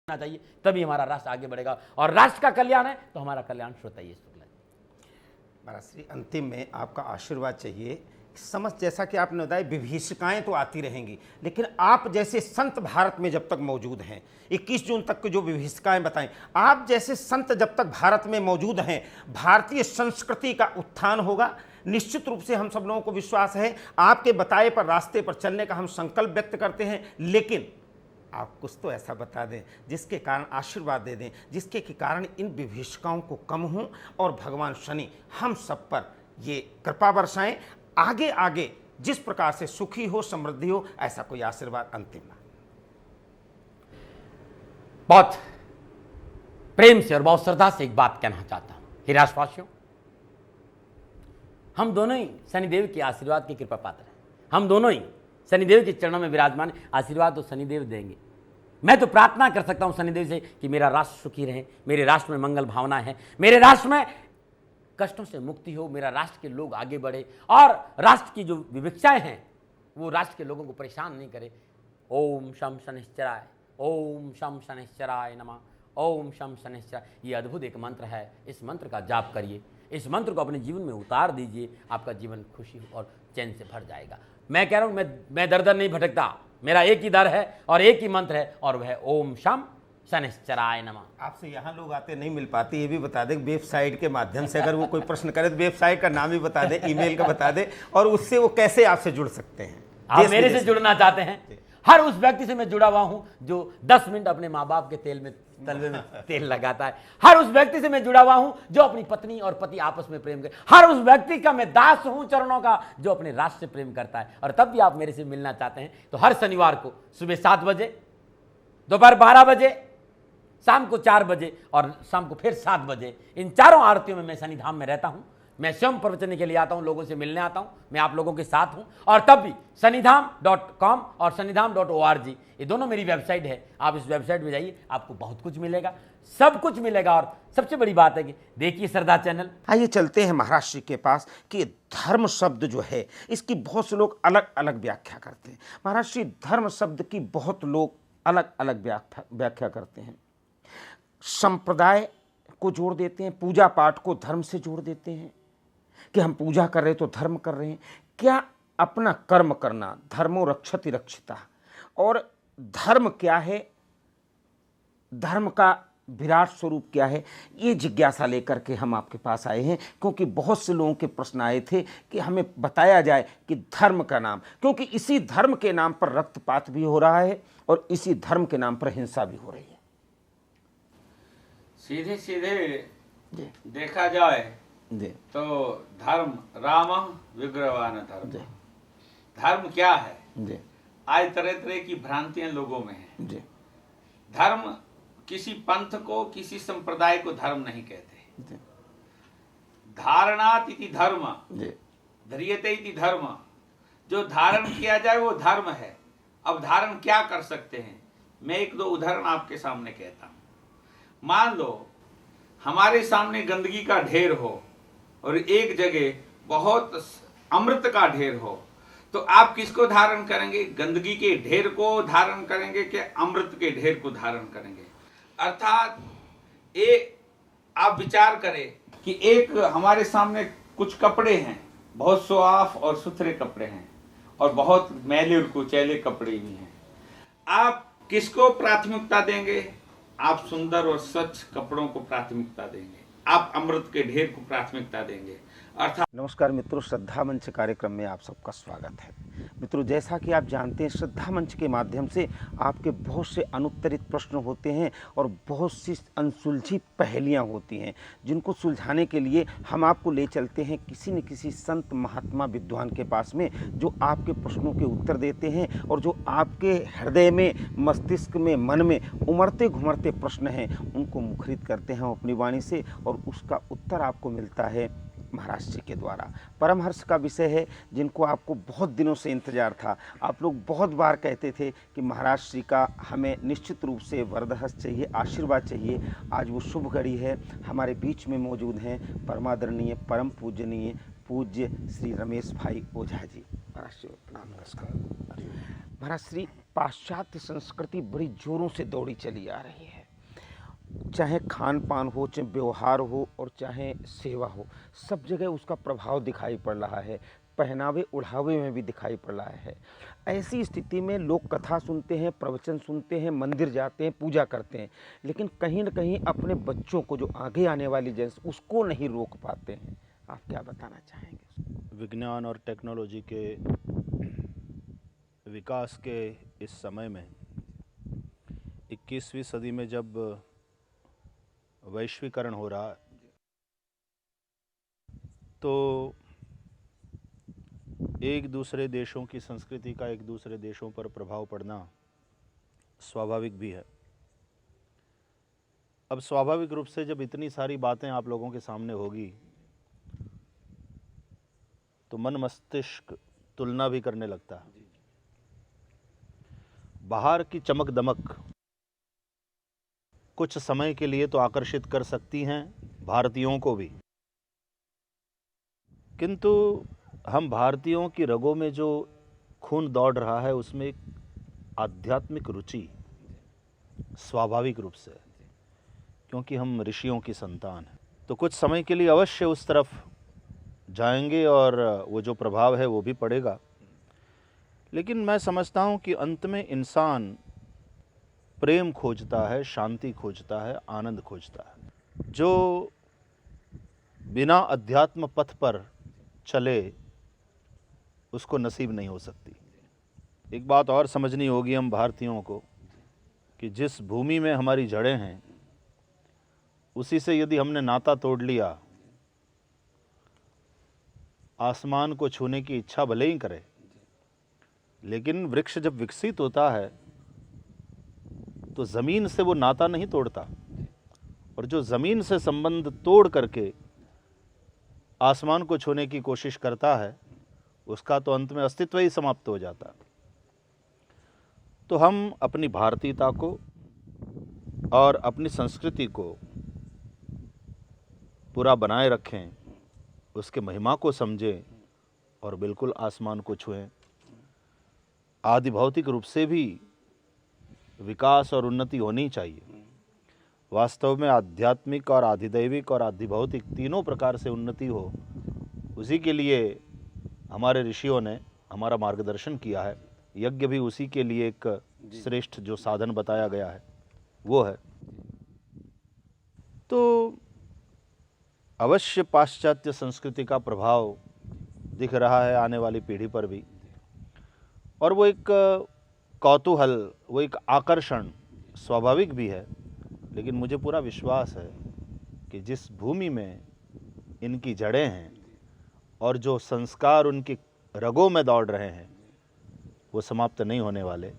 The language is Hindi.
होना चाहिए, तभी हमारा राष्ट्र आगे बढ़ेगा और राष्ट्र का कल्याण है तो हमारा कल्याण स्वतः ही शुक्ला जी। महाराज श्री, अंतिम में आपका आशीर्वाद चाहिए। समस्त जैसा कि आपने बताया, विभीषिकाएं तो आती रहेंगी, लेकिन आप जैसे संत भारत में जब तक मौजूद हैं, 21 जून तक की जो विभीषिकाएं बताएं, आप जैसे संत जब तक भारत में मौजूद हैं, भारतीय संस्कृति का उत्थान होगा। निश्चित रूप से हम सब लोगों को विश्वास है, आपके बताए पर रास्ते पर चलने का हम संकल्प व्यक्त करते हैं। लेकिन आप कुछ तो ऐसा बता दें जिसके कारण आशीर्वाद दे दें, जिसके के कारण इन विभीषिकाओं को कम हो और भगवान शनि हम सब पर ये कृपा बरसाएं, आगे आगे जिस प्रकार से सुखी हो, समृद्धि हो, ऐसा कोई आशीर्वाद अंतिम ना। बहुत प्रेम से और बहुत श्रद्धा से एक बात कहना चाहता हूं कि राष्ट्रवासियों, हम दोनों ही शनिदेव के आशीर्वाद की कृपा पात्र हैं। हम दोनों ही शनिदेव के चरणों में विराजमान, आशीर्वाद तो शनिदेव देंगे। मैं तो प्रार्थना कर सकता हूं शनिदेव से कि मेरा राष्ट्र सुखी रहे, मेरे राष्ट्र में मंगल भावना है, मेरे राष्ट्र में कष्टों से मुक्ति हो, मेरा राष्ट्र के लोग आगे बढ़े और राष्ट्र की जो विवक्षाएं हैं वो राष्ट्र के लोगों को परेशान नहीं करे। ओम शम शनिश्चराय, ओम शम शनिश्चराय नमः, ओम शम शनिश्चराय। ये अद्भुत एक मंत्र है, इस मंत्र का जाप करिए, इस मंत्र को अपने जीवन में उतार दीजिए, आपका जीवन खुशी और चैन से भर जाएगा। मैं कह रहा हूं, मैं दर दर नहीं भटकता, मेरा एक ही दर है और एक ही मंत्र है और वह है ओम शम शनिश्चराय नमः। आपसे यहाँ लोग आते नहीं मिल पाते, ये भी बता दें वेबसाइट के माध्यम से अगर वो कोई प्रश्न करे तो वेबसाइट का नाम भी बता दें, ईमेल का बता दें, और उससे वो कैसे आपसे जुड़ सकते हैं। आप मेरे से जुड़ना चाहते हैं, हर उस व्यक्ति से मैं जुड़ा हुआ हूं जो 10 मिनट अपने माँ बाप के तलवे में तेल लगाता है। हर उस व्यक्ति से मैं जुड़ा हुआ हूं जो अपनी पत्नी और पति आपस में प्रेम करे। हर उस व्यक्ति का मैं दास हूं चरणों का जो अपने राष्ट्र से प्रेम करता है। और तब भी आप मेरे से मिलना चाहते हैं तो हर शनिवार को सुबह 7 बजे, दोपहर 12 बजे, शाम को 4 बजे और शाम को फिर 7 बजे, इन चारों आरतियों में मैं शनिधाम में रहता हूं। मैं स्वयं प्रवचन के लिए आता हूं, लोगों से मिलने आता हूं, मैं आप लोगों के साथ हूं। और तब भी शनिधाम.com और शनिधाम.org, ये दोनों मेरी वेबसाइट है। आप इस वेबसाइट में जाइए, आपको बहुत कुछ मिलेगा, सब कुछ मिलेगा। और सबसे बड़ी बात है कि देखिए श्रद्धा चैनल। आइए चलते हैं महाराज जी के पास कि धर्म शब्द जो है इसकी बहुत से लोग अलग अलग व्याख्या करते हैं। महाराज जी, धर्म शब्द की बहुत लोग अलग अलग व्याख्या करते हैं। संप्रदाय को जोड़ देते हैं, पूजा पाठ को धर्म से जोड़ देते हैं कि हम पूजा कर रहे हैं तो धर्म कर रहे हैं। क्या अपना कर्म करना, धर्मो रक्षति रक्षिता, और धर्म क्या है, धर्म का विराट स्वरूप क्या है, ये जिज्ञासा लेकर के हम आपके पास आए हैं। क्योंकि बहुत से लोगों के प्रश्न आए थे कि हमें बताया जाए कि धर्म का नाम, क्योंकि इसी धर्म के नाम पर रक्तपात भी हो रहा है और इसी धर्म के नाम पर हिंसा भी हो रही है। सीधे सीधे देखा जाए तो धर्म राम विग्रहवान धर्म। धर्म क्या है? आज तरह तरह की भ्रांतियां लोगों में हैं। धर्म किसी पंथ को, किसी संप्रदाय को धर्म नहीं कहते। धारणात इति धर्म, धर्यते इति धर्म। जो धारण किया जाए वो धर्म है। अब धारण क्या कर सकते हैं, मैं 1-2 उदाहरण आपके सामने कहता हूं। मान लो हमारे सामने गंदगी का ढेर हो और एक जगह बहुत अमृत का ढेर हो, तो आप किसको धारण करेंगे? गंदगी के ढेर को धारण करेंगे कि अमृत के ढेर को धारण करेंगे? अर्थात आप विचार करें कि एक हमारे सामने कुछ कपड़े हैं, बहुत साफ और सुथरे कपड़े हैं और बहुत मैले और कुचैले कपड़े भी हैं। आप किसको प्राथमिकता देंगे? आप सुंदर और स्वच्छ कपड़ों को प्राथमिकता देंगे, आप अमृत के ढेर को प्राथमिकता देंगे। अर्थात नमस्कार मित्रों, श्रद्धा मंच कार्यक्रम में आप सबका स्वागत है। मित्रों, जैसा कि आप जानते हैं, श्रद्धा मंच के माध्यम से आपके बहुत से अनुत्तरित प्रश्न होते हैं और बहुत सी अनसुलझी पहेलियां होती हैं, जिनको सुलझाने के लिए हम आपको ले चलते हैं किसी न किसी संत महात्मा विद्वान के पास में, जो आपके प्रश्नों के उत्तर देते हैं और जो आपके हृदय में, मस्तिष्क में, मन में उमड़ते घुमड़ते प्रश्न हैं उनको मुखरित करते हैं अपनी वाणी से, और उसका उत्तर आपको मिलता है महाराज जी के द्वारा। परमहर्ष का विषय है जिनको आपको बहुत दिनों से इंतजार था। आप लोग बहुत बार कहते थे कि महाराज जी का हमें निश्चित रूप से वरदहस्त चाहिए, आशीर्वाद चाहिए। आज वो शुभ घड़ी है। हमारे बीच में मौजूद हैं परमादरणीय, परम पूजनीय, पूज्य श्री रमेश भाई ओझा जी। महाराज जी प्रणाम, नमस्कार। महाराज श्री, पाश्चात्य संस्कृति बड़ी जोरों से दौड़ी चली आ रही है। चाहे खान पान हो, चाहे व्यवहार हो और चाहे सेवा हो, सब जगह उसका प्रभाव दिखाई पड़ रहा है। पहनावे ओढ़ावे में भी दिखाई पड़ रहा है। ऐसी स्थिति में लोग कथा सुनते हैं, प्रवचन सुनते हैं, मंदिर जाते हैं, पूजा करते हैं, लेकिन कहीं न कहीं अपने बच्चों को, जो आगे आने वाली जनरेशन, उसको नहीं रोक पाते हैं। आप क्या बताना चाहेंगे? विज्ञान और टेक्नोलॉजी के विकास के इस समय में 21वीं सदी में जब वैश्वीकरण हो रहा है, तो एक दूसरे देशों की संस्कृति का एक दूसरे देशों पर प्रभाव पड़ना स्वाभाविक भी है। अब स्वाभाविक रूप से जब इतनी सारी बातें आप लोगों के सामने होगी, तो मन मस्तिष्क तुलना भी करने लगता है। बाहर की चमक दमक कुछ समय के लिए तो आकर्षित कर सकती हैं भारतीयों को भी, किंतु हम भारतीयों की रगों में जो खून दौड़ रहा है उसमें एक आध्यात्मिक रुचि स्वाभाविक रूप से, क्योंकि हम ऋषियों की संतान हैं, तो कुछ समय के लिए अवश्य उस तरफ जाएंगे और वो जो प्रभाव है वो भी पड़ेगा। लेकिन मैं समझता हूँ कि अंत में इंसान प्रेम खोजता है, शांति खोजता है, आनंद खोजता है। जो बिना अध्यात्म पथ पर चले उसको नसीब नहीं हो सकती। एक बात और समझनी होगी हम भारतीयों को कि जिस भूमि में हमारी जड़ें हैं उसी से यदि हमने नाता तोड़ लिया, आसमान को छूने की इच्छा भले ही करे, लेकिन वृक्ष जब विकसित होता है तो ज़मीन से वो नाता नहीं तोड़ता, और जो ज़मीन से संबंध तोड़ करके आसमान को छूने की कोशिश करता है उसका तो अंत में अस्तित्व ही समाप्त हो जाता। तो हम अपनी भारतीयता को और अपनी संस्कृति को पूरा बनाए रखें, उसके महिमा को समझें और बिल्कुल आसमान को छुएं। आदि भौतिक रूप से भी विकास और उन्नति होनी चाहिए। वास्तव में आध्यात्मिक और आधिदैविक और आधिभौतिक तीनों प्रकार से उन्नति हो, उसी के लिए हमारे ऋषियों ने हमारा मार्गदर्शन किया है। यज्ञ भी उसी के लिए एक श्रेष्ठ जो साधन बताया गया है वो है। तो अवश्य पाश्चात्य संस्कृति का प्रभाव दिख रहा है आने वाली पीढ़ी पर भी, और वो एक कौतूहल, वो एक आकर्षण स्वाभाविक भी है। लेकिन मुझे पूरा विश्वास है कि जिस भूमि में इनकी जड़ें हैं और जो संस्कार उनकी रगों में दौड़ रहे हैं वो समाप्त नहीं होने वाले।